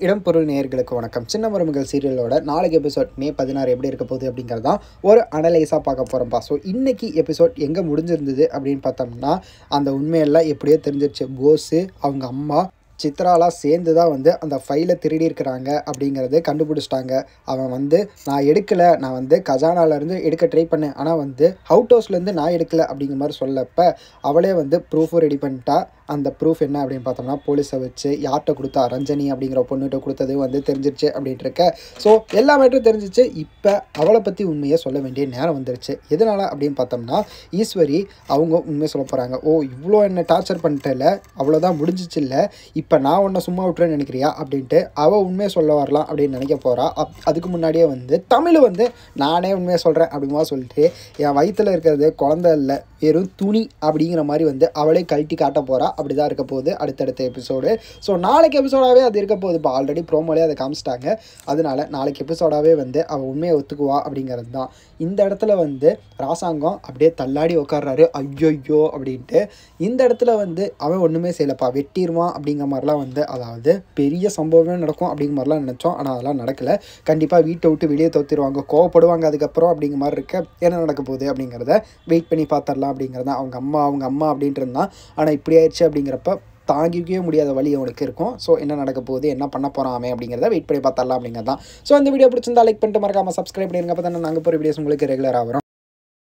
இடம் பொருள் நேயர்களுக்கு வணக்கம். சின்ன மருமகள் சீரியலோட நாளைக்கு எபிசோட் மே 16 எப்படி இருக்க போகுது அப்படிங்கிறது தான் ஒரு அனலைஸாக பார்க்க போகிறோம்ப்பா. ஸோ இன்றைக்கி எபிசோட் எங்கே முடிஞ்சிருந்தது அப்படின்னு பார்த்தோம்னா, அந்த உண்மையெல்லாம் எப்படியோ தெரிஞ்சிருச்சு. போஸு அவங்க அம்மா சித்ராலாம் சேர்ந்து தான் அந்த ஃபைலை திருடி இருக்கிறாங்க அப்படிங்கிறது கண்டுபிடிச்சிட்டாங்க. அவன் நான் எடுக்கலை, நான் கஜானாலேருந்து எடுக்க ட்ரை பண்ணேன், ஆனால் அவுட் ஹவுஸ்லேருந்து நான் எடுக்கலை அப்படிங்கிற மாதிரி சொல்லப்போ அவளே ப்ரூஃபும் ரெடி பண்ணிட்டா. அந்த ப்ரூஃப் என்ன அப்படின்னு பார்த்தோம்னா, போலீஸை வச்சு யார்கிட்ட கொடுத்தா, ரஞ்சனி அப்படிங்கிற பொண்ணுகிட்ட கொடுத்தது தெரிஞ்சிருச்சு அப்படின்ட்டு இருக்க. ஸோ எல்லா மேட்டரும் தெரிஞ்சிச்சு. இப்போ அவளை பற்றி உண்மையை சொல்ல வேண்டிய நேரம் வந்துருச்சு. எதனால் அப்படின்னு பார்த்தோம்னா, ஈஸ்வரி அவங்க உண்மையை சொல்ல போகிறாங்க. ஓ, இவ்வளோ என்ன டார்ச்சர் பண்ணிட்டல, அவ்வளோதான் முடிஞ்சிச்சு இல்லை, இப்போ நான் உன்னை சும்மா விட்டுறேன்னு நினைக்கிறியா அப்படின்ட்டு அவள் உண்மையை சொல்ல வரலாம் அப்படின்னு நினைக்க போகிறா. அதுக்கு முன்னாடியே தமிழ் நானே உண்மையை சொல்கிறேன் அப்படிங்குமா சொல்லிட்டு, என் வயிற்றில் இருக்கிறது குழந்தை இல்லை, வெறும் துணி அப்படிங்கிற மாதிரி அவளே கழட்டி காட்ட போகிறா. அப்படி தான் இருக்க போகுது அடுத்தடுத்த எபிசோடு. ஸோ நாளைக்கு எபிசோடாகவே அது இருக்க போகுது. இப்போ ஆல்ரெடி ப்ரோமோலே அதை காமிச்சிட்டாங்க. அதனால நாளைக்கு எபிசோடாகவே அவள் உண்மையை ஒத்துக்குவா அப்படிங்கிறது தான். இந்த இடத்துல ராசாங்கம் அப்படியே தள்ளாடி உட்கார்றாரு. ஐயோ அப்படின்ட்டு. இந்த இடத்துல அவன் ஒன்றுமே செய்யலப்பா, வெட்டிடுவான் அப்படிங்கிற மாதிரிலாம் அதாவது பெரிய சம்பவமே நடக்கும் அப்படிங்கிற மாதிரிலாம் நினச்சோம். ஆனால் அதெல்லாம் நடக்கலை. கண்டிப்பாக வீட்டை விட்டு வெளியே தோற்றிடுவாங்க, கோவப்படுவாங்க அதுக்கப்புறம் அப்படிங்கிற மாதிரி இருக்க. என்ன நடக்க போகுது அப்படிங்கிறத வெயிட் பண்ணி பார்த்துடலாம் அப்படிங்கிறதான். அவங்க அம்மா அப்படின்ட்டு இருந்தான். ஆனால் இப்படி ஆயிடுச்சு அப்படிங்கிறப்ப தாங்கிக்கவே முடியாத வழி அவனுக்கு இருக்கும். ஸோ என்ன நடக்க போகுது, என்ன பண்ண போகிறான் அவன் அப்படிங்கிறத வெயிட் பண்ணி பார்த்துடலாம் அப்படிங்கிறது தான். ஸோ இந்த வீடியோ பிடிச்சிருந்தா லைக் பண்ணிட்டு மறக்காமல் சப்ஸ்கிரைப் பண்ணிருங்க. அப்போ தானே நாங்கள் போகிற வீடியோஸ் உங்களுக்கு ரெகுலராக வரும்.